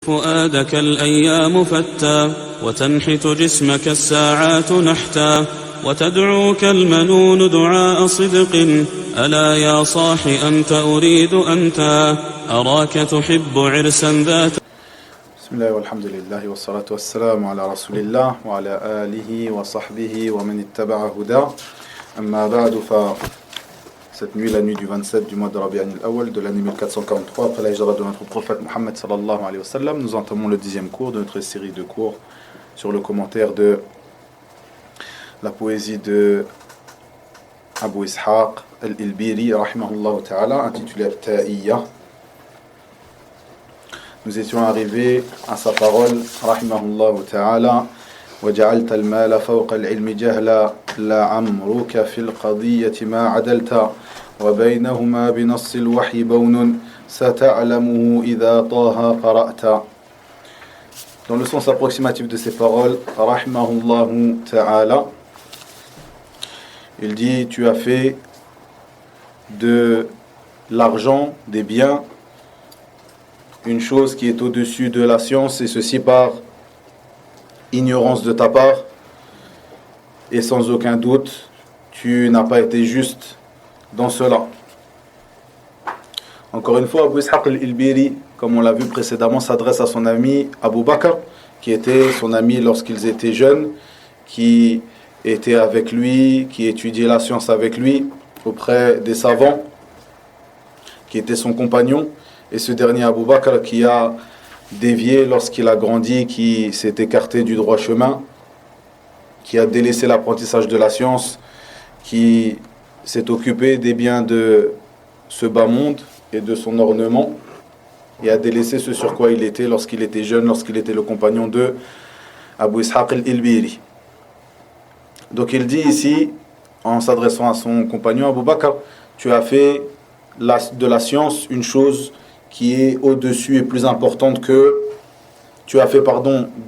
فؤادك الأيام فتى وتنحت جسمك الساعات نحتا وتدعوك المنون دعاء صدق ألا يا صاح أنت أريد أنت أراك تحب عرسا ذات. بسم الله والحمد لله والصلاة والسلام على رسول الله وعلى آله وصحبه ومن اتبع هدى. أما بعد cette nuit, la nuit du 27 du mois de Rabi'an al-Awwal de l'année 1443 après la hijra de notre prophète Mohammed sallallahu alayhi wa sallam, nous entamons le 10e cours de notre série de cours sur le commentaire de la poésie de Abu Ishaq al-Ilbiri rahimahullah ta'ala intitulée Ta'iyya. Nous étions arrivés à sa parole rahimahullah ta'ala وجعلت المال فوق العلم جهلا لعمرك في القضية ما عدلت وبينهما بنص الوحي بون ستعلمه إذا طه قرأت. Dans le sens approximatif de ces paroles, rahimahullah ta'ala, il dit: tu as fait de l'argent, des biens, une chose qui est au-dessus de la science, et ceci par ignorance de ta part, et sans aucun doute tu n'as pas été juste dans cela. Encore une fois, Abu Ishaq al-Ilbiri, comme on l'a vu précédemment, s'adresse à son ami Abu Bakr, qui était son ami lorsqu'ils étaient jeunes, qui était avec lui, qui étudiait la science avec lui auprès des savants, qui était son compagnon, et ce dernier Abu Bakr qui a dévié lorsqu'il a grandi, qui s'est écarté du droit chemin, qui a délaissé l'apprentissage de la science, qui s'est occupé des biens de ce bas monde et de son ornement, et a délaissé ce sur quoi il était lorsqu'il était jeune, lorsqu'il était le compagnon de Abu Ishaq al-Ilbiri. Donc il dit ici, en s'adressant à son compagnon Abu Bakr, tu as fait de la science une chose qui est au-dessus et plus importante que... Tu as fait,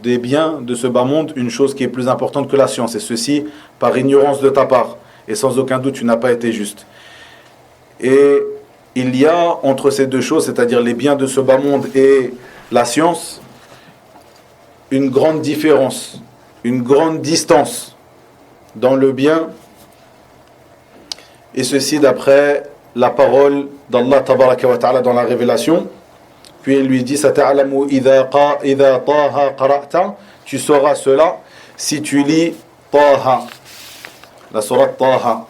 des biens de ce bas monde une chose qui est plus importante que la science, et ceci par ignorance de ta part, et sans aucun doute tu n'as pas été juste. Et il y a entre ces deux choses, c'est-à-dire les biens de ce bas monde et la science, une grande différence, une grande distance dans le bien, et ceci d'après la parole d'Allah tabaraka wa ta'ala dans la révélation. Puis il lui dit: Sata'alamu idha taha qara'ta, tu sauras cela si tu lis Taha, la sourate Taha.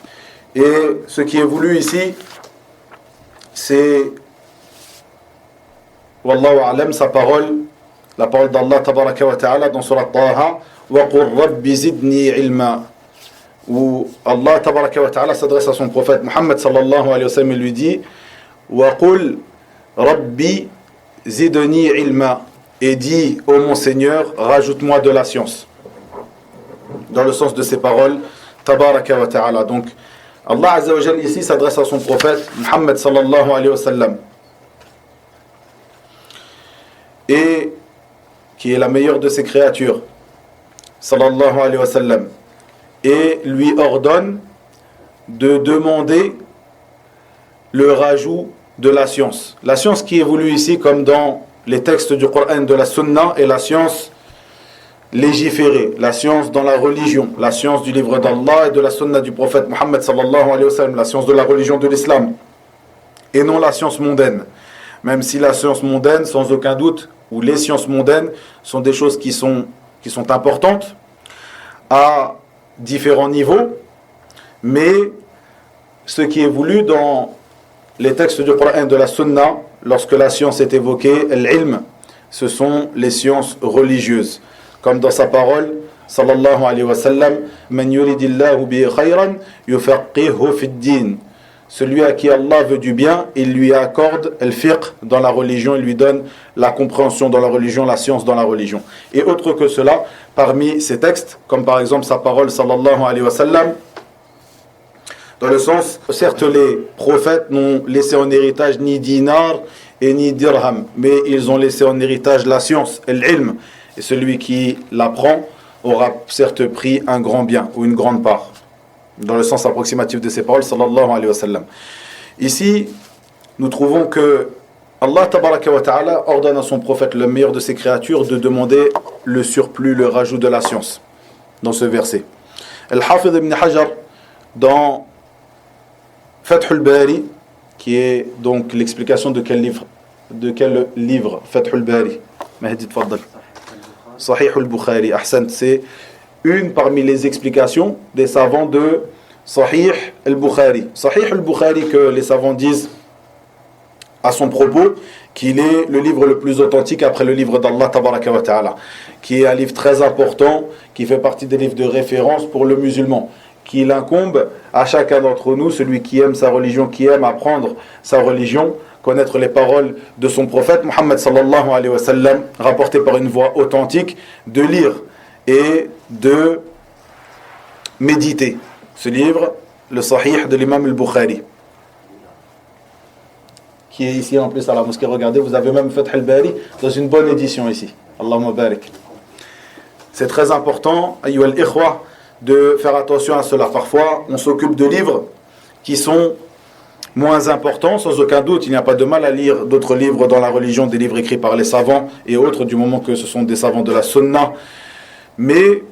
Et ce qui est voulu ici, c'est, wallahu a'lam, sa parole, la parole d'Allah tabaraka wa ta'ala dans sourate Taha, wa qur rabbi zidni ilma, où Allah tabaraka wa ta'ala s'adresse à son prophète Muhammad sallallahu alayhi wa sallam et lui dit: wa qul rabbi zidni ilma, et dit: ô mon Seigneur, rajoute-moi de la science. Dans le sens de ces paroles, tabaraka wa ta'ala. Donc Allah azza wa jalla ici s'adresse à son prophète Muhammad sallallahu alayhi wa sallam, et qui est la meilleure de ses créatures sallallahu alayhi wa sallam, et lui ordonne de demander le rajout de la science. La science qui est voulue ici, comme dans les textes du Coran, de la Sunna, est la science légiférée, la science dans la religion, la science du livre d'Allah et de la Sunna du prophète Muhammad sallallahu alayhi wa sallam, la science de la religion de l'islam, et non la science mondaine. Même si la science mondaine, sans aucun doute, ou les sciences mondaines, sont des choses qui sont importantes à différents niveaux, mais ce qui est voulu dans les textes du Coran et de la Sunna, lorsque la science est évoquée, l'ilm, ce sont les sciences religieuses. Comme dans sa parole, sallallahu alayhi wa sallam, man yuridillahu bi khayran yufaqihu fid din. Celui à qui Allah veut du bien, il lui accorde al-fiqh dans la religion, il lui donne la compréhension dans la religion, la science dans la religion. Et autre que cela, parmi ces textes, comme par exemple sa parole, sallallahu alayhi wa sallam, dans le sens, certes les prophètes n'ont laissé en héritage ni dinar et ni dirham, mais ils ont laissé en héritage la science, l'ilm, et celui qui l'apprend aura certes pris un grand bien ou une grande part, dans le sens approximatif de ces paroles, sallallahu alayhi wa sallam. Ici, nous trouvons que Allah tabaraka wa ta'ala ordonne à son prophète, le meilleur de ses créatures, de demander le surplus, le rajout de la science dans ce verset. Al-Hafidh ibn Hajar, dans Fath al-Bari, qui est donc l'explication de quel livre Fath al-Bari? Mahdi, tfaddal. Sahih al-Bukhari, ahsan, c'est une parmi les explications des savants de Sahih al-Bukhari. Sahih al-Bukhari, que les savants disent à son propos qu'il est le livre le plus authentique après le livre d'Allah tabaraka wa ta'ala, qui est un livre très important, qui fait partie des livres de référence pour le musulman, qu'il incombe à chacun d'entre nous, celui qui aime sa religion, qui aime apprendre sa religion, connaître les paroles de son prophète Muhammad sallallahu alayhi wa sallam, rapportées par une voix authentique, de lire et de méditer ce livre, le Sahih de l'imam al-Bukhari, qui est ici en plus à la mosquée. Regardez, vous avez même Fath al-Bari dans une bonne édition ici. Allahumma barik. C'est très important, ayyuha al-ikhwa, de faire attention à cela. Parfois, on s'occupe de livres qui sont moins importants, sans aucun doute. Il n'y a pas de mal à lire d'autres livres dans la religion, des livres écrits par les savants et autres, du moment que ce sont des savants de la sunna. Mais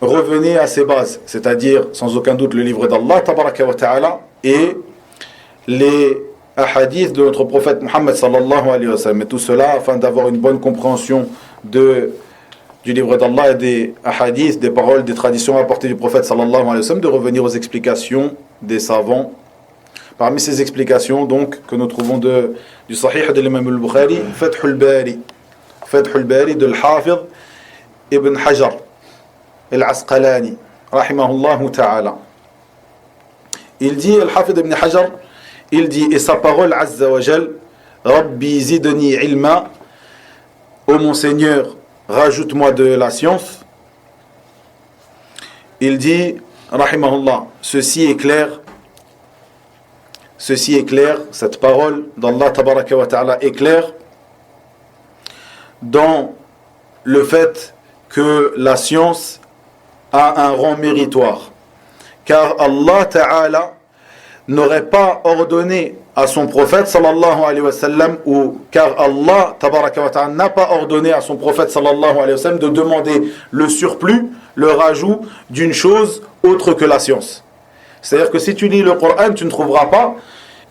revenez à ces bases, c'est-à-dire sans aucun doute le livre d'Allah tabaraka wa ta'ala et les hadiths de notre prophète Muhammad sallallahu alayhi wa sallam. Et tout cela afin d'avoir une bonne compréhension du livre d'Allah et des hadiths, des paroles, des traditions apportées du prophète sallallahu alayhi wa sallam, de revenir aux explications des savants. Parmi ces explications donc que nous trouvons du Sahih de l'imam al-Bukhari, Fath al-Bari de l'Hafidh ibn Hajar al-Asqalani rahimahullah ta'ala. Il dit, al-Hafidh ibn Hajar, il dit, et sa parole azza wa jal, Rabbi zidni ilma, ô mon Seigneur, rajoute-moi de la science. Il dit, rahimahullah, ceci est clair, cette parole d'Allah tabaraka wa ta'ala est claire dans le fait que la science a un rang méritoire, car Allah ta'ala n'aurait pas ordonné à son prophète sallallahu alayhi wa sallam, ou car Allah tabaraka wa ta'ala n'a pas ordonné à son prophète sallallahu alayhi wa sallam de demander le surplus, le rajout d'une chose autre que la science. C'est-à-dire que si tu lis le Coran, tu ne trouveras pas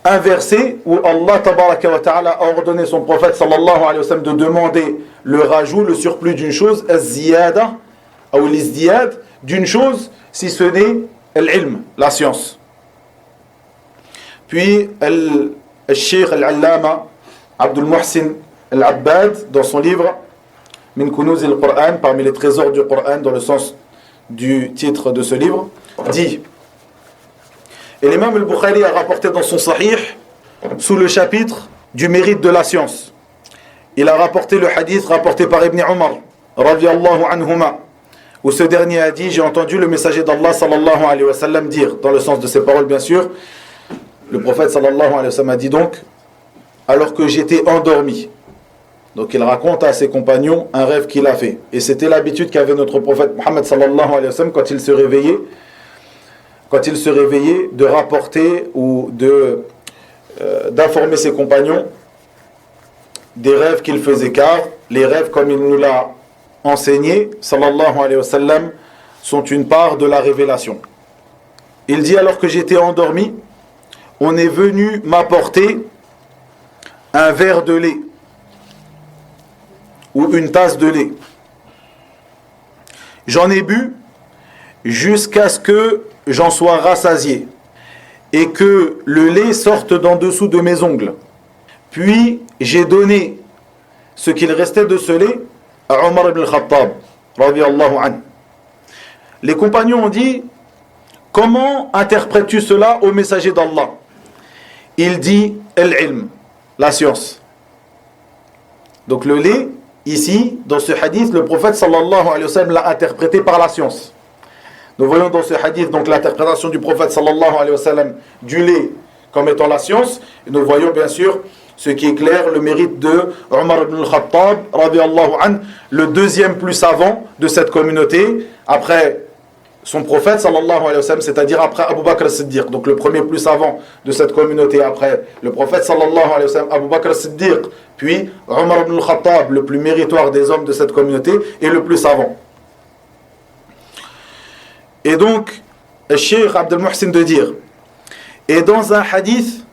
un verset où Allah tabaraka wa ta'ala a ordonné son prophète sallallahu alayhi wa sallam de demander le rajout, le surplus d'une chose, az-ziyada ou l'izdiyad d'une chose, si ce n'est l'ilm, la science. Puis, le Cheikh al-Allama Abdul Muhsin al-Abbad, dans son livre Min Kunuz al-Qur'an, parmi les trésors du Coran, dans le sens du titre de ce livre, dit, et l'imam al-Bukhari a rapporté dans son Sahih, sous le chapitre du mérite de la science, il a rapporté le hadith rapporté par Ibn Umar, radiyallahu anhuma, où ce dernier a dit, j'ai entendu le messager d'Allah sallallahu alayhi wa sallam dire, dans le sens de ses paroles bien sûr, le prophète sallallahu alayhi wa sallam a dit donc, alors que j'étais endormi. Donc il raconte à ses compagnons un rêve qu'il a fait. Et c'était l'habitude qu'avait notre prophète Muhammad sallallahu alayhi wa sallam quand il se réveillait, de rapporter ou d'informer ses compagnons des rêves qu'il faisait, car les rêves, comme il nous l'a enseigné, sallallahu alayhi wa sallam, sont une part de la révélation. Il dit, alors que j'étais endormi, on est venu m'apporter un verre de lait ou une tasse de lait. J'en ai bu jusqu'à ce que j'en sois rassasié et que le lait sorte d'en dessous de mes ongles. Puis j'ai donné ce qu'il restait de ce lait à Omar ibn al-Khattab radiyallahu anhu. Les compagnons ont dit, comment interprètes-tu cela au messager d'Allah? Il dit al-ilm, la science. Donc le lait, ici, dans ce hadith, le prophète sallallahu alayhi wa sallam l'a interprété par la science. Nous voyons dans ce hadith donc l'interprétation du prophète sallallahu alayhi wa sallam du lait comme étant la science. Et nous voyons bien sûr ce qui est clair, le mérite de Omar ibn al-Khattab radiyallahu anhu, le deuxième plus savant de cette communauté, après son prophète sallallahu alayhi wa sallam, c'est-à-dire après Abu Bakr as-Siddiq, donc le premier plus savant de cette communauté après le prophète sallallahu alayhi wa sallam, Abu Bakr as-Siddiq, puis Omar ibn al-Khattab, le plus méritoire des hommes de cette communauté et le plus savant. Et donc, le Cheikh Abdel Muhsin de dire, et dans ce hadith,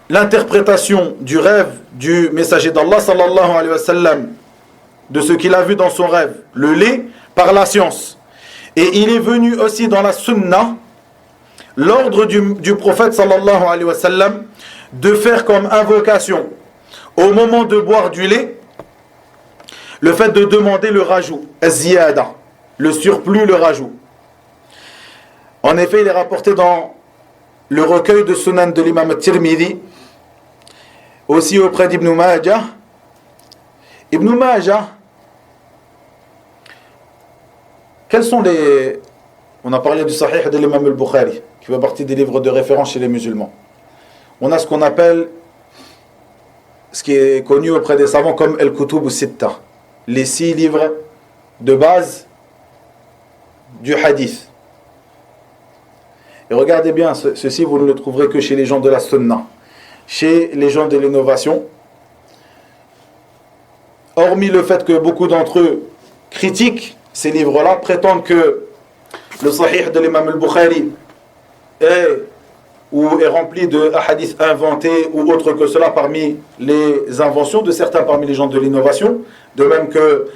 l'interprétation du rêve du messager d'Allah sallallahu alayhi wa sallam, de ce qu'il a vu dans son rêve, le lait par la science. Et il est venu aussi dans la sunna l'ordre du prophète sallallahu alayhi wa sallam de faire comme invocation au moment de boire du lait le fait de demander le rajout, az-ziyada, le surplus, le rajout. En effet, il est rapporté dans le recueil de Sunan de l'imam Tirmidhi, aussi auprès d'Ibn Majah. Ibn Majah, quels sont les... On a parlé du Sahih de l'imam al-Bukhari, qui fait partie des livres de référence chez les musulmans. On a ce qu'on appelle, ce qui est connu auprès des savants comme al-Kutub al-Sitta, les 6 livres de base du hadith. Et regardez bien, ceci vous ne le trouverez que chez les gens de la sunna, chez les gens de l'innovation. Hormis le fait que beaucoup d'entre eux critiquent ces livres-là, prétendent que le Sahih de l'imam al-Bukhari est rempli de hadiths inventés ou autres que cela parmi les inventions de certains parmi les gens de l'innovation, de même que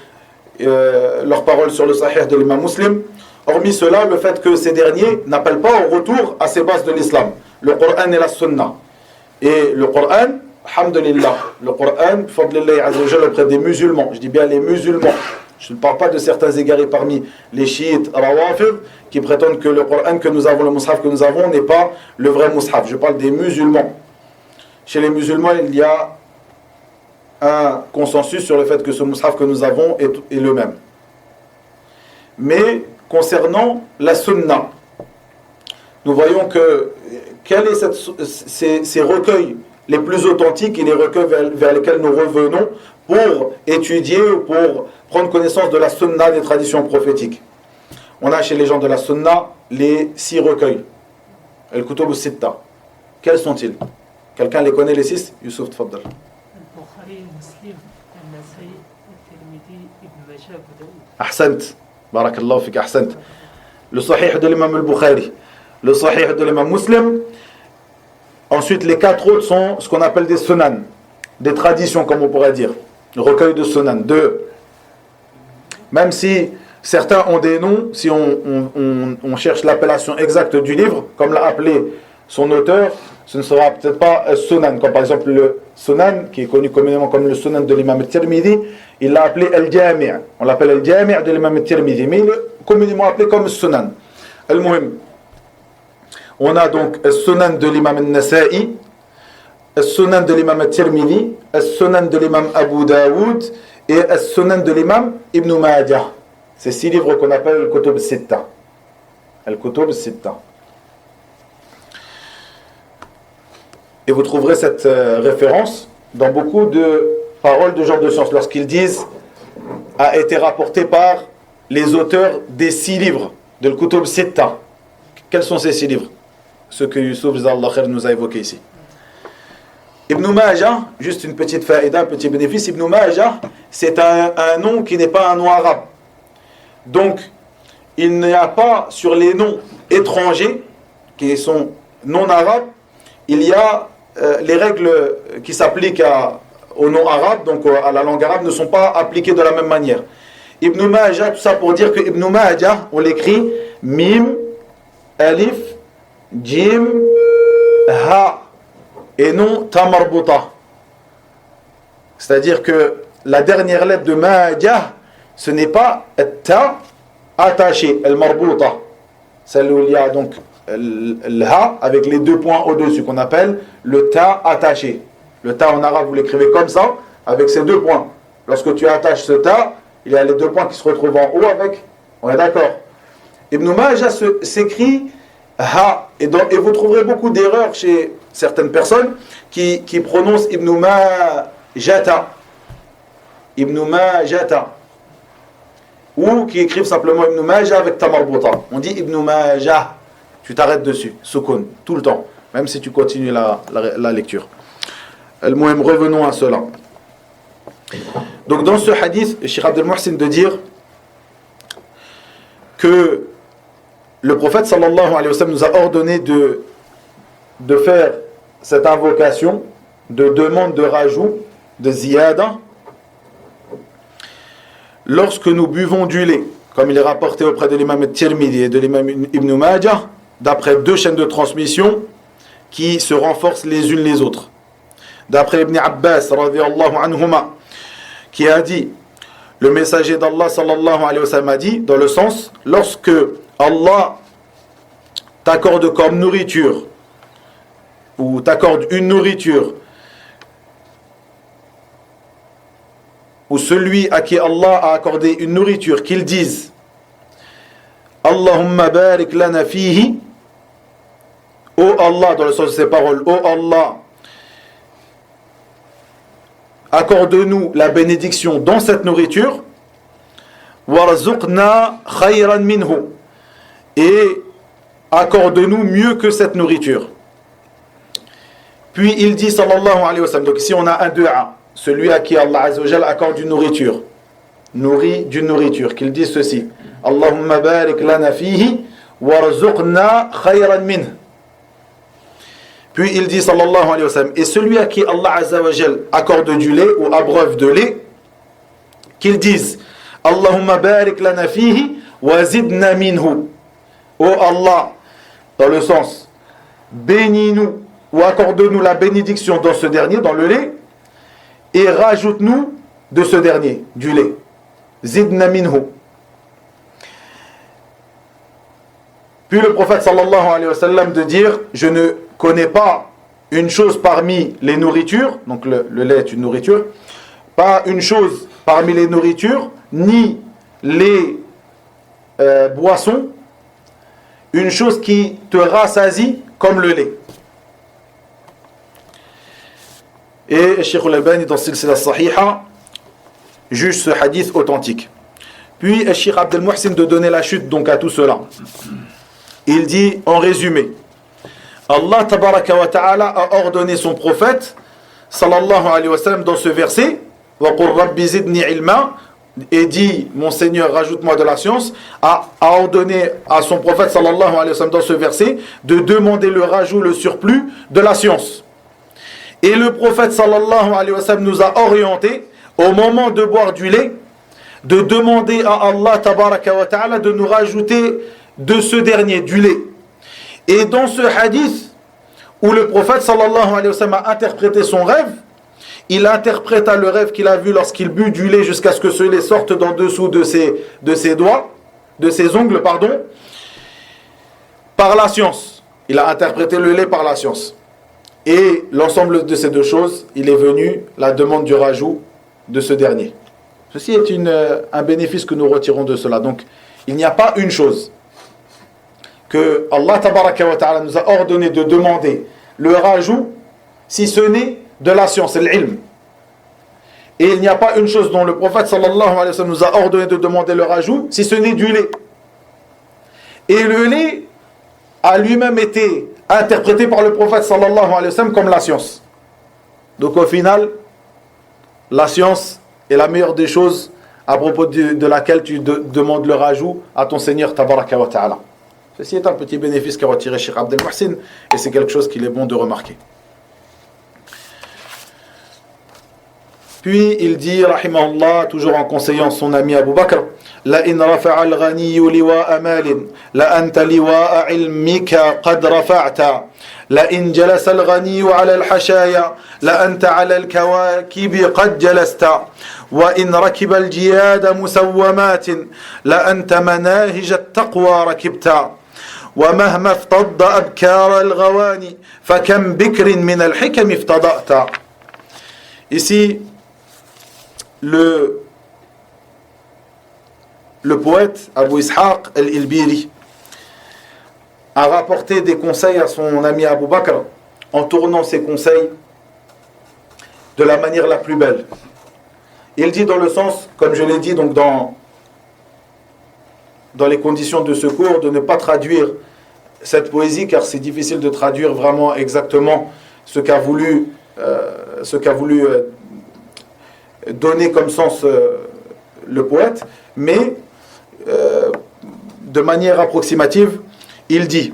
leurs paroles sur le Sahih de l'imam Muslim. Hormis cela, le fait que ces derniers n'appellent pas au retour à ces bases de l'islam, le Coran et la Sunna. Et le Coran, alhamdulillah, le Coran, fadlillahi azza wa jalla, auprès des musulmans, je dis bien les musulmans, je ne parle pas de certains égarés parmi les chiites, rawafid, qui prétendent que le Coran que nous avons, le mushaf que nous avons, n'est pas le vrai mushaf. Je parle des musulmans. Chez les musulmans, il y a un consensus sur le fait que ce mushaf que nous avons est le même. Mais concernant la sunna, nous voyons que quels sont ces recueils les plus authentiques et les recueils vers lesquels nous revenons pour étudier ou pour prendre connaissance de la sunna des traditions prophétiques. On a chez les gens de la sunna les 6 recueils, al-Kutub al-Sitta. Quels sont-ils? Quelqu'un les connaît les 6? Youssouf, tfaddal. Al-Bukhari, Muslim, Al-Nasai, Al-Tirmidhi, Ibn Majah, Abu Daoud. Ahsant, barakallahu fik, ahsant. Le Sahih de l'imam al-Bukhari, le Sahih de l'imam Muslim. Ensuite, les 4 autres sont ce qu'on appelle des sunan, des traditions, comme on pourrait dire. Le recueil de sunan. Même si certains ont des noms, si on cherche l'appellation exacte du livre, comme l'a appelé son auteur, ce ne sera peut-être pas sunan, comme par exemple le sunan, qui est connu communément comme le sunan de l'imam al-Tirmidhi, il l'a appelé al-Jami'. On l'appelle al-Jami' de l'imam al-Tirmidhi, mais il est communément appelé comme sunan. Al-Muhim. On a donc le sunan de l'imam al-Nasa'i, le sunan de l'imam al-Tirmidhi, le sunan de l'imam Abu Daoud et le sunan de l'imam Ibn Majah. C'est 6 livres qu'on appelle le Kutub al-Sitta. Al-Kutub al-Sitta. Et vous trouverez cette référence dans beaucoup de paroles de gens de science lorsqu'ils disent a été rapporté par les auteurs des 6 livres de Al-Kutub al-Sitta. Quels sont ces 6 livres? Ceux que Youssouf Zallah Khair nous a évoqués ici. Ibn Majah, juste une petite faïda, un petit bénéfice. Ibn Majah, c'est un nom qui n'est pas un nom arabe. Donc, il n'y a pas sur les noms étrangers, qui sont non arabes, il y a les règles qui s'appliquent au nom arabe, donc à la langue arabe, ne sont pas appliquées de la même manière. Ibn Majah, tout ça pour dire que Ibn Majah, on l'écrit Mim, Alif, Jim, Ha, et non Ta marbuta. C'est-à-dire que la dernière lettre de Majah, ce n'est pas Ta attaché, el marbuta. Celle où il y a donc le Ha avec les 2 points au-dessus qu'on appelle le Ta attaché. Le Ta en arabe, vous l'écrivez comme ça, avec ces 2 points. Lorsque tu attaches ce Ta, il y a les 2 points qui se retrouvent en haut avec. On est d'accord? Ibn Majah s'écrit Ha. Et vous trouverez beaucoup d'erreurs chez certaines personnes qui prononcent Ibn Majata. Ibn Majata. ou qui écrivent simplement Ibn Majah avec ta marbuta. On dit Ibn Majah, tu t'arrêtes dessus, sukun, tout le temps, même si tu continues la lecture. Al-Muhim, revenons à cela. Donc dans ce hadith, Cheikh Abdel Muhsin de dire que le prophète sallallahu alayhi wa sallam nous a ordonné de faire cette invocation de demande de rajout, de ziyada, lorsque nous buvons du lait, comme il est rapporté auprès de l'imam al-Tirmidhi et de l'imam Ibn Majah, d'après deux chaînes de transmission qui se renforcent les unes les autres. D'après Ibn Abbas, radiyallahu anhuma, qui a dit, le messager d'Allah sallallahu alayhi wa sallam a dit, dans le sens, lorsque Allah t'accorde comme nourriture, ou t'accorde une nourriture, ou celui à qui Allah a accordé une nourriture, qu'il dise Allahumma barik lana fihi, ô Allah, dans le sens de ces paroles, ô Allah, accorde-nous la bénédiction dans cette nourriture, warzuqna khayran minhu, et accorde-nous mieux que cette nourriture. Puis il dit sallallahu alayhi wa sallam, donc ici on a un dua, celui à qui Allah azza wa jalla accorde une nourriture, nourrit d'une nourriture, qu'il dise ceci, Allahumma barik lana fihi warzuqna khayran minhu. Puis il dit sallallahu alayhi wa sallam, et celui à qui Allah azza wa jalla accorde du lait ou abreuve de lait, qu'il dise Allahumma barik lana fihi wa zidna minhu. Ô Allah, dans le sens, bénis-nous ou accorde-nous la bénédiction dans ce dernier, dans le lait, et rajoute-nous de ce dernier, du lait. Zidna minhu. Puis le prophète sallallahu alayhi wa sallam de dire, je ne connais pas une chose parmi les nourritures, donc le lait est une nourriture, pas une chose parmi les nourritures, ni les boissons, une chose qui te rassasie comme le lait. Et Cheikh Al-Albani dans Silsila Sahiha juge ce hadith authentique. Puis Cheikh Abdel Muhsin de donner la chute donc à tout cela. Il dit en résumé, Allah tabaraka wa ta'ala a ordonné son prophète sallallahu alayhi wa sallam dans ce verset, wa qur rabbi zidni ilma, et dit mon Seigneur rajoute-moi de la science, a ordonné à son prophète sallallahu alayhi wa sallam dans ce verset de demander le rajout, le surplus de la science. Et le prophète sallallahu alayhi wa sallam nous a orienté au moment de boire du lait de demander à Allah tabaraka wa ta'ala de nous rajouter de ce dernier, du lait. Et dans ce hadith où le prophète sallallahu alayhi wa sallam a interprété son rêve, il interpréta le rêve qu'il a vu lorsqu'il but du lait jusqu'à ce que ce lait sorte d'en dessous de ses doigts, de ses ongles, pardon, par la science. Il a interprété le lait par la science. Et l'ensemble de ces deux choses, il est venu la demande du rajout de ce dernier. Ceci est un bénéfice que nous retirons de cela. Donc, il n'y a pas une chose que Allah tabaraka wa ta'ala nous a ordonné de demander le rajout, si ce n'est de la science, l'ilm. Et il n'y a pas une chose dont le prophète sallallahu alayhi wa sallam nous a ordonné de demander le rajout, si ce n'est du lait. Et le lait a lui-même été interprété par le prophète sallallahu alayhi wa sallam comme la science. Donc au final, la science est la meilleure des choses à propos de laquelle tu demandes le rajout à ton Seigneur tabaraka wa ta'ala. Ceci est un petit bénéfice qu'a retiré Cheikh Abdel Muhsin et c'est quelque chose qu'il est bon de remarquer. Puis il dit, rahimahullah, toujours en conseillant son ami Abu Bakr, la in rafa'a al-ghani liwa'a malin, la anta liwa'a ilmika qad rafa'ta, la in jalasa al-ghani 'ala al-hashaya, la anta 'ala al-kawakibi qad jalasta, wa in rakiba al-jiyada musawwamatin, la anta manahij at-taqwa rakibta. ومهما افتض أبكار الغواني فكم بكر من الحكم افتضأت. Ici, le poète Abu Ishaq al-Ilbiri a rapporté des conseils à son ami Abu Bakr en tournant ses conseils de la manière la plus belle. Il dit dans le sens, comme je l'ai dit donc dans dans les conditions de ce cours, de ne pas traduire cette poésie, car c'est difficile de traduire vraiment exactement ce qu'a voulu donner comme sens le poète, mais de manière approximative, il dit,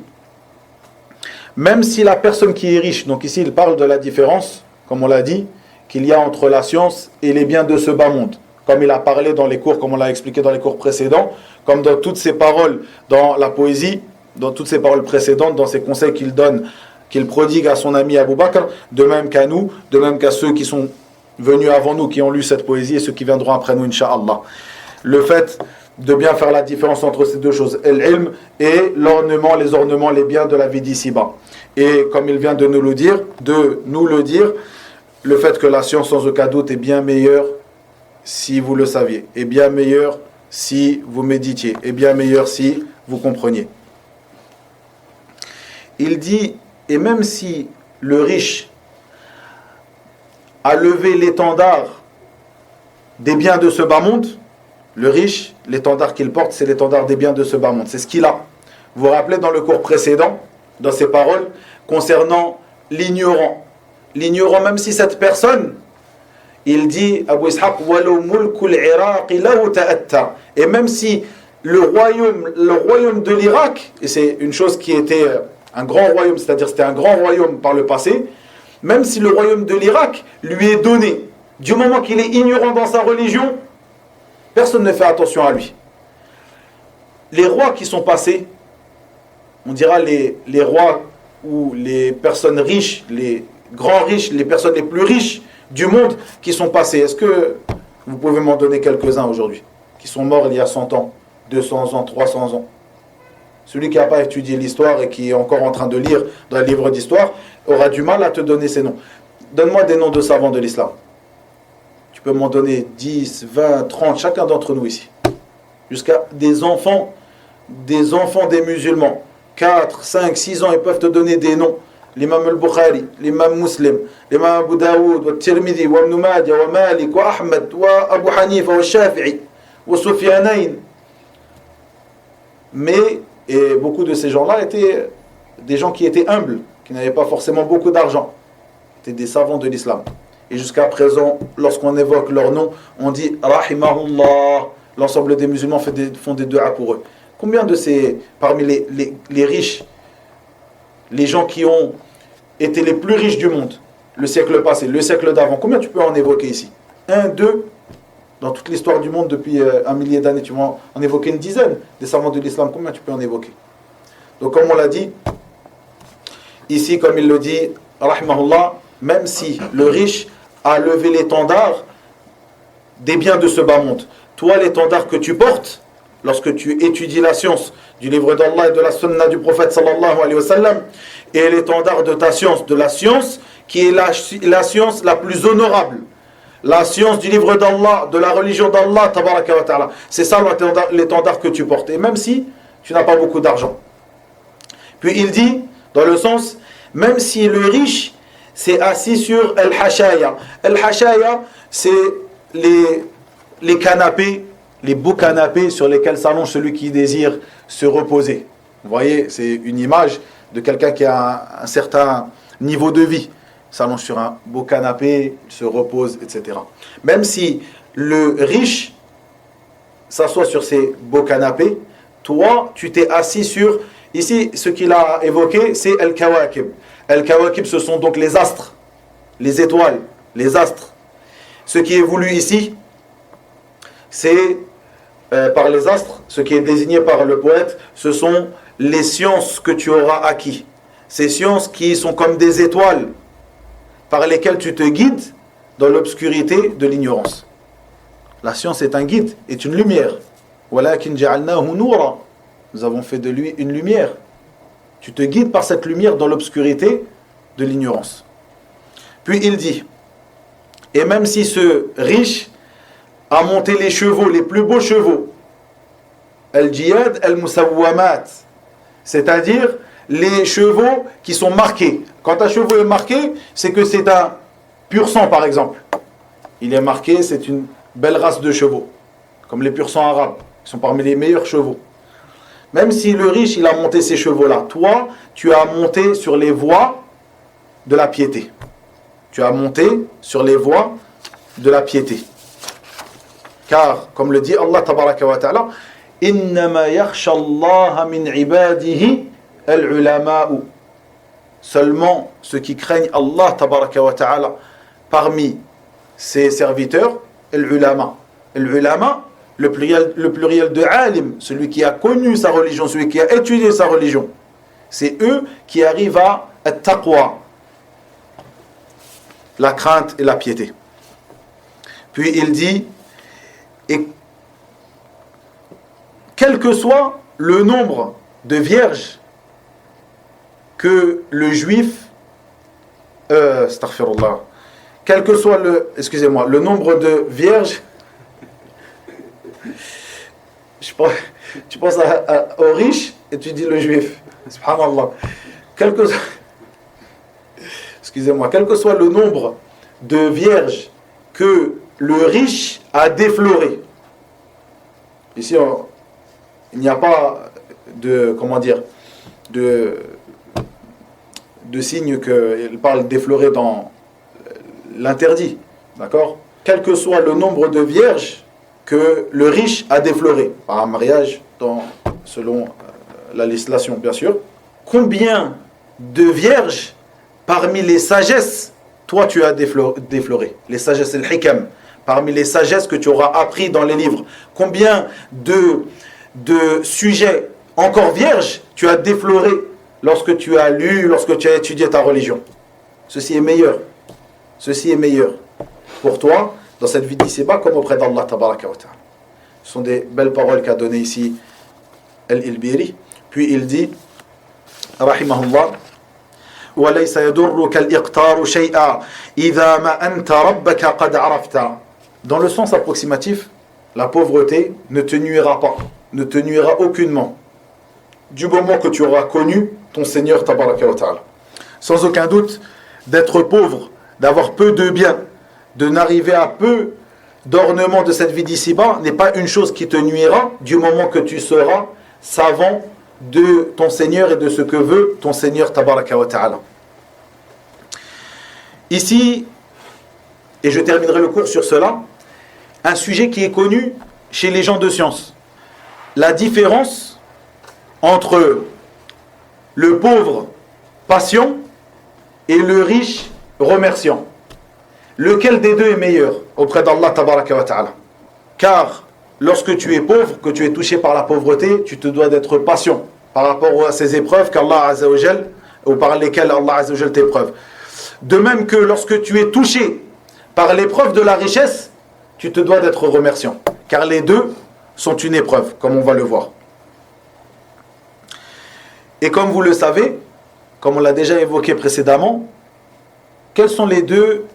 même si la personne qui est riche, donc ici il parle de la différence, comme on l'a dit, qu'il y a entre la science et les biens de ce bas monde, comme il a parlé dans les cours, comme on l'a expliqué dans les cours précédents, comme dans toutes ses paroles dans la poésie, dans toutes ses paroles précédentes, dans ses conseils qu'il donne, qu'il prodigue à son ami Abu Bakr, de même qu'à nous, de même qu'à ceux qui sont venus avant nous, qui ont lu cette poésie, et ceux qui viendront après nous, Inch'Allah. Le fait de bien faire la différence entre ces deux choses, l'ilm et l'ornement, les ornements, les biens de la vie d'ici-bas. Et comme il vient de nous le dire, le fait que la science, sans aucun doute, est bien meilleure si vous le saviez, est bien meilleure si vous méditiez, est bien meilleure si vous compreniez. Il dit, et même si le riche a levé l'étendard des biens de ce bas monde, le riche, l'étendard qu'il porte, c'est l'étendard des biens de ce bas monde. C'est ce qu'il a. Vous vous rappelez dans le cours précédent, dans ses paroles, concernant l'ignorant. L'ignorant, même si cette personne, il dit, Abu Ishaq, et même si le royaume de l'Irak, et c'est une chose qui était un grand royaume, c'est-à-dire c'était un grand royaume par le passé, même si le royaume de l'Irak lui est donné, du moment qu'il est ignorant dans sa religion, personne ne fait attention à lui. Les rois qui sont passés, on dira les rois ou les personnes riches, les grands riches, les personnes les plus riches du monde qui sont passés. Est-ce que vous pouvez m'en donner quelques-uns aujourd'hui, qui sont morts il y a 100 ans, 200 ans, 300 ans? Celui qui n'a pas étudié l'histoire et qui est encore en train de lire dans les livres d'histoire aura du mal à te donner ces noms. Donne-moi des noms de savants de l'islam. Tu peux m'en donner 10, 20, 30, chacun d'entre nous ici. Jusqu'à des enfants des musulmans. 4, 5, 6 ans, ils peuvent te donner des noms. L'imam al-Bukhari, l'imam Muslim, l'imam Abu Daoud, wa Tirmidhi, wa Ibn Majah, wa Malik, wa Ahmed, wa Abu Hanifa, wa Shafi'i, wa Sufyanayn. Et beaucoup de ces gens-là étaient des gens qui étaient humbles, qui n'avaient pas forcément beaucoup d'argent. C'était des savants de l'islam. Et jusqu'à présent, lorsqu'on évoque leur nom, on dit « Rahimahullah ». L'ensemble des musulmans font des du'a pour eux. Combien de ces, parmi les riches, les gens qui ont été les plus riches du monde, le siècle passé, le siècle d'avant, combien tu peux en évoquer ici? 1, 2, dans toute l'histoire du monde depuis un millier d'années, tu vas en évoquer une dizaine des savants de l'islam, combien tu peux en évoquer? Donc comme on l'a dit, ici comme il le dit, rahimahullah, même si le riche a levé l'étendard des biens de ce bas monde, toi l'étendard que tu portes, lorsque tu étudies la science du livre d'Allah et de la sunna du prophète sallallahu alayhi wa sallam, et l'étendard de ta science, de la science qui est la science la plus honorable, la science du livre d'Allah, de la religion d'Allah, tabaraka wa ta'ala. C'est ça l'étendard que tu portes. Et même si tu n'as pas beaucoup d'argent. Puis il dit, dans le sens, même si le riche s'est assis sur al-hashaya. Al-hashaya, c'est les canapés, les beaux canapés sur lesquels s'allonge celui qui désire se reposer. Vous voyez, c'est une image de quelqu'un qui a un certain niveau de vie. S'allonge sur un beau canapé, il se repose, etc. Même si le riche s'assoit sur ces beaux canapés, toi, tu t'es assis sur... Ici, ce qu'il a évoqué, c'est Al-Kawakib. Al-Kawakib, ce sont donc les astres, les étoiles, les astres. Ce qui est voulu ici, c'est par les astres, ce qui est désigné par le poète, ce sont les sciences que tu auras acquis. Ces sciences qui sont comme des étoiles, par lesquelles tu te guides dans l'obscurité de l'ignorance. La science est un guide, est une lumière. وَلَكِنْ جَعَلْنَاهُ نُورًا. Nous avons fait de lui une lumière. Tu te guides par cette lumière dans l'obscurité de l'ignorance. Puis il dit, et même si ce riche a monté les chevaux, les plus beaux chevaux, al-jiyad al-musawwamat, c'est-à-dire les chevaux qui sont marqués. Quand un chevaux est marqué, c'est que c'est un pur sang, par exemple. Il est marqué, c'est une belle race de chevaux, comme les pur sang arabes, qui sont parmi les meilleurs chevaux. Même si le riche, il a monté ces chevaux-là, toi, tu as monté sur les voies de la piété. Tu as monté sur les voies de la piété. Car, comme le dit Allah tabaraka wa ta'ala, « Innama yakhsha Allah min ibadihi al-ulama'u » Seulement ceux qui craignent Allah tabaraka wa ta'ala parmi ses serviteurs, al-ulama. Al-ulama, le pluriel de alim, celui qui a connu sa religion, celui qui a étudié sa religion. C'est eux qui arrivent à at-taqwa, la crainte et la piété. Puis il dit, et quel que soit le nombre de vierges que le juif, astaghfirullah, quel que soit le nombre de vierges, tu penses aux riches et tu dis le juif, subhanallah, quel que soit le nombre de vierges que le riche a défloré. Ici, il n'y a pas de signe qu'il parle déflorer dans l'interdit. D'accord ? Quel que soit le nombre de vierges que le riche a défloré par un mariage, selon la législation, bien sûr. Combien de vierges parmi les sagesses, toi tu as défloré, les sagesses al-hikam, parmi les sagesses que tu auras appris dans les livres, combien de sujets encore vierges tu as défloré lorsque tu as lu, lorsque tu as étudié ta religion. Ceci est meilleur. Ceci est meilleur pour toi dans cette vie d'ici-bas comme auprès d'Allah tabaraka wa ta'ala. Ce sont des belles paroles qu'a donné ici Al-Ilbiri. Puis il dit, rahimahullah, وَلَيْسَ يَدُرُّكَ الْإِقْتَارُ شَيْئًا إِذَا مَا أَنْتَ رَبَّكَ قَدْ عَرَفْتَ. Dans le sens approximatif, la pauvreté ne te nuira pas, ne te nuira aucunement, du moment que tu auras connu ton Seigneur tabaraka wa ta'ala. Sans aucun doute, d'être pauvre, d'avoir peu de biens, de n'arriver à peu d'ornements de cette vie d'ici-bas n'est pas une chose qui te nuira du moment que tu seras savant de ton Seigneur et de ce que veut ton Seigneur tabaraka wa ta'ala. Ici, et je terminerai le cours sur cela, un sujet qui est connu chez les gens de science. La différence entre le pauvre patient et le riche remerciant. Lequel des deux est meilleur auprès d'Allah tabaraka wa ta'ala? Car lorsque tu es pauvre, que tu es touché par la pauvreté, tu te dois d'être patient par rapport à ces épreuves qu'Allah Azza wa Jal, ou par lesquelles Allah Azza wa Jal t'épreuve. De même que lorsque tu es touché par l'épreuve de la richesse, tu te dois d'être remerciant. Car les deux sont une épreuve, comme on va le voir. Et comme vous le savez, comme on l'a déjà évoqué précédemment, quels sont les deux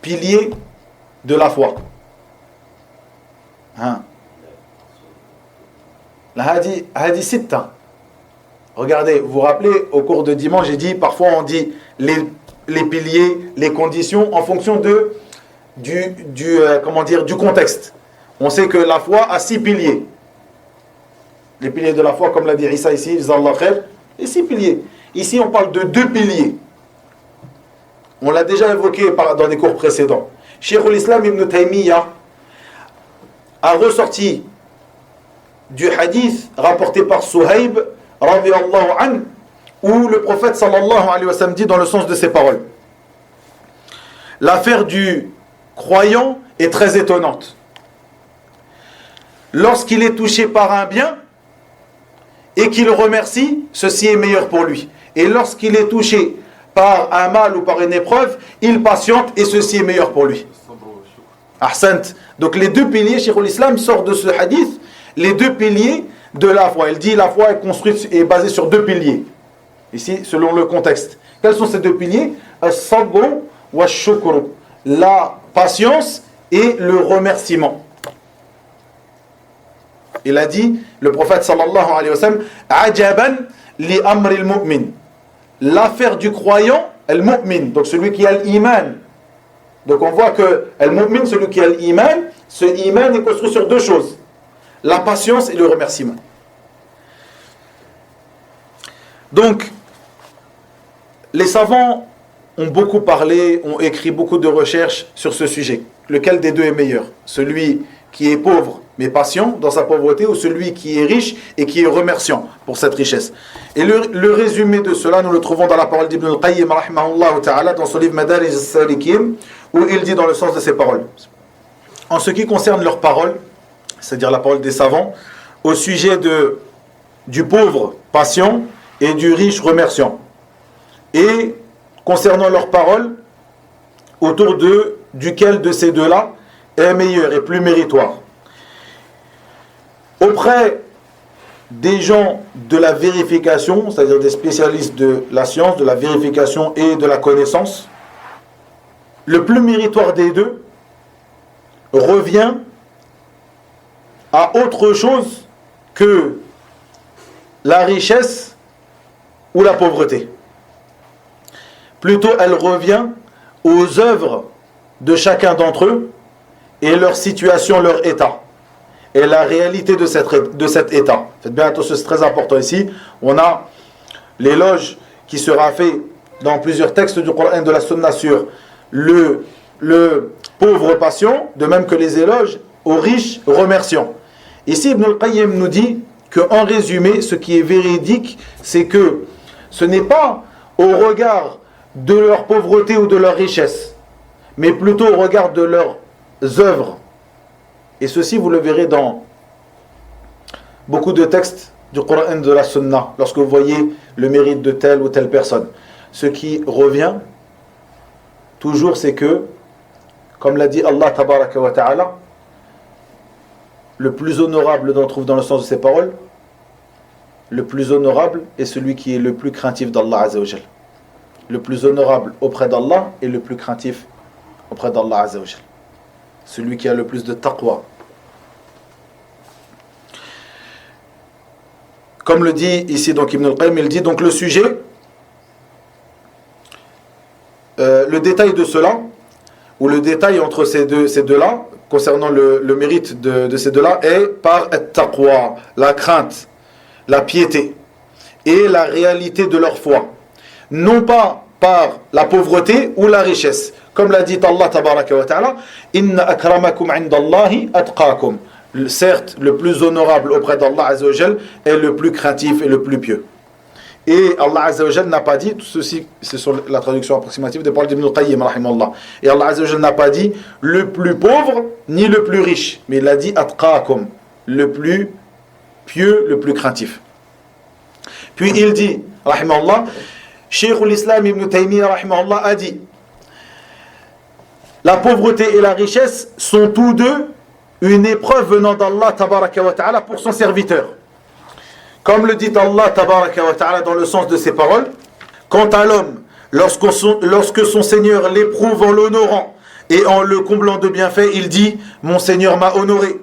piliers de la foi? La hadi sitta. Regardez, vous vous rappelez, au cours de dimanche, j'ai dit, parfois on dit les piliers, les conditions, en fonction du contexte. On sait que la foi a 6 piliers. Les piliers de la foi, comme l'a dit Issa ici, les 6 piliers. Ici, on parle de 2 piliers. On l'a déjà évoqué dans des cours précédents. Cheikh al-Islam ibn Taymiyyah a ressorti du hadith rapporté par Suhaib, radiyallahu anhu, où le prophète sallallahu alayhi wa sallam dit dans le sens de ses paroles: l'affaire du croyant est très étonnante. Lorsqu'il est touché par un bien et qu'il remercie, ceci est meilleur pour lui. Et lorsqu'il est touché par un mal ou par une épreuve, il patiente et ceci est meilleur pour lui. Ahsant. Donc les 2 piliers, Cheikh al-Islam sort de ce hadith, les 2 piliers de la foi. Il dit la foi est construite et basée sur 2 piliers. Ici, selon le contexte. Quels sont ces 2 piliers? As-sabr wa shukr. La patience et le remerciement. Il a dit, le prophète sallallahu alayhi wa sallam, ajaban li amri al-mu'min. L'affaire du croyant, al-mu'min, donc celui qui a l'iman. Donc on voit que al-mu'min, celui qui a l'iman, ce iman est construit sur 2 choses: la patience et le remerciement. Donc, les savants ont beaucoup parlé, ont écrit beaucoup de recherches sur ce sujet. Lequel des deux est meilleur? Celui qui est pauvre mais patient dans sa pauvreté, ou celui qui est riche et qui est remerciant pour cette richesse? Et le résumé de cela, nous le trouvons dans la parole d'Ibn al-Qayyim rahimahullah ta'ala, dans son livre Madarij as-Salikin, où il dit dans le sens de ses paroles: en ce qui concerne leurs paroles, c'est-à-dire la parole des savants, au sujet du pauvre patient et du riche remerciant, et concernant leurs paroles, autour duquel de ces deux-là est meilleur et plus méritoire. Auprès des gens de la vérification, c'est-à-dire des spécialistes de la science, de la vérification et de la connaissance, le plus méritoire des deux revient à autre chose que la richesse ou la pauvreté. Plutôt, elle revient aux œuvres de chacun d'entre eux et leur situation, leur état, et la réalité de cet état. Faites bien attention, c'est très important ici. On a l'éloge qui sera fait dans plusieurs textes du Coran et de la Sunna sur le pauvre patient, de même que les éloges aux riches remerciants. Ici, Ibn al-Qayyim nous dit qu'en résumé, ce qui est véridique, c'est que ce n'est pas au regard de leur pauvreté ou de leur richesse, mais plutôt au regard de leurs œuvres. Et ceci, vous le verrez dans beaucoup de textes du Coran et de la Sunna, lorsque vous voyez le mérite de telle ou telle personne. Ce qui revient toujours, c'est que, comme l'a dit Allah tabaraka wa ta'ala, le plus honorable, on trouve dans le sens de ces paroles, le plus honorable est celui qui est le plus craintif d'Allah Azza wa Jal. Le plus honorable auprès d'Allah et le plus craintif auprès d'Allah Azza wa Jal. Celui qui a le plus de taqwa. Comme le dit ici donc Ibn al-Qayyim, il dit donc le sujet, le détail de cela, ou le détail entre ces deux-là, concernant le mérite de ces deux-là, est par at-taqwa, la crainte, la piété, et la réalité de leur foi. Non pas par la pauvreté ou la richesse. Comme l'a dit Allah tabaraka wa ta'ala, inna akramakum indallahi atqakum. Certes, le plus honorable auprès d'Allah Azza wa Jal est le plus craintif et le plus pieux. Et Allah Azza wa Jal n'a pas dit, tout ceci, c'est sur la traduction approximative des paroles d'Ibn al-Qayyim rahimahullah. Et Allah Azza wa Jal n'a pas dit le plus pauvre ni le plus riche, mais il a dit atqakum, le plus pieux, le plus craintif. Puis il dit, rahimahullah, Cheikh l'Islam Ibn Taymiyyah rahimahullah a dit: la pauvreté et la richesse sont tous deux une épreuve venant d'Allah tabaraka wa ta'ala pour son serviteur. Comme le dit Allah tabaraka wa ta'ala dans le sens de ses paroles: quant à l'homme, lorsque son Seigneur l'éprouve en l'honorant et en le comblant de bienfaits, il dit: mon Seigneur m'a honoré.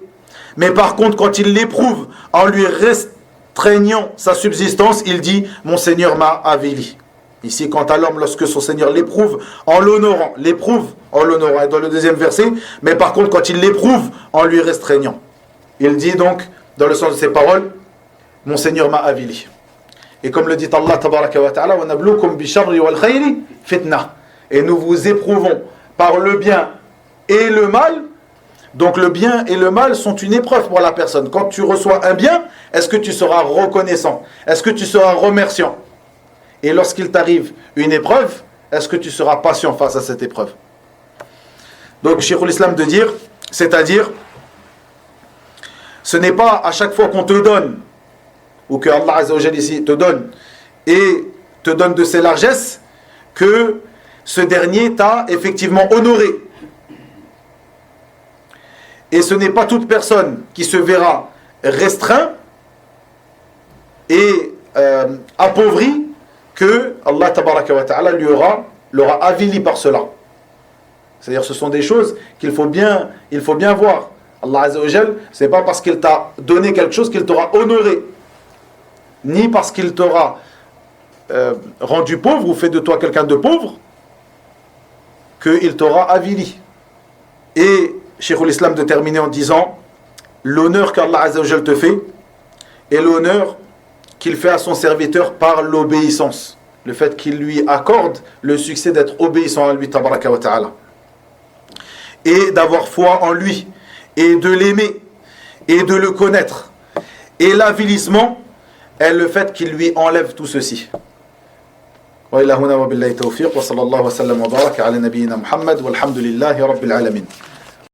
Mais par contre, quand il l'éprouve en lui restreignant sa subsistance, il dit: mon Seigneur m'a avili. Ici, quant à l'homme, lorsque son Seigneur l'éprouve en l'honorant, et dans le deuxième verset, mais par contre, quand il l'éprouve en lui restreignant, il dit donc, dans le sens de ses paroles: mon Seigneur m'a avili. Et comme le dit Allah tabaraka wa ta'ala, wa nablukum bi sharri wal khayri fitna. Et nous vous éprouvons par le bien et le mal. Donc le bien et le mal sont une épreuve pour la personne. Quand tu reçois un bien, est-ce que tu seras reconnaissant? Est-ce que tu seras remerciant? Et lorsqu'il t'arrive une épreuve, est-ce que tu seras patient face à cette épreuve? Donc, Cheikh l'Islam de dire, c'est-à-dire, ce n'est pas à chaque fois qu'on te donne, ou que Allah Azza wa Jalla ici te donne, et te donne de ses largesses, que ce dernier t'a effectivement honoré. Et ce n'est pas toute personne qui se verra restreint et appauvri que Allah tabaraka wa ta'ala l'aura avili par cela. C'est-à-dire, ce sont des choses il faut bien voir. Allah Azza wa Jal, ce n'est pas parce qu'il t'a donné quelque chose qu'il t'aura honoré, ni parce qu'il t'aura rendu pauvre ou fait de toi quelqu'un de pauvre, qu'il t'aura avili. Et Cheikh l'Islam de terminer en disant: l'honneur qu'Allah Azza wa Jal te fait est l'honneur qu'il fait à son serviteur par l'obéissance. Le fait qu'il lui accorde le succès d'être obéissant à lui, tabaraka wa ta'ala. Et d'avoir foi en lui, et de l'aimer, et de le connaître. Et l'avilissement est le fait qu'il lui enlève tout ceci. Wa ila huna wa billahi tawfiq wa sallallahu wa sallam wa baraka ala nabiyyina Muhammad walhamdulillahi rabbil alamin.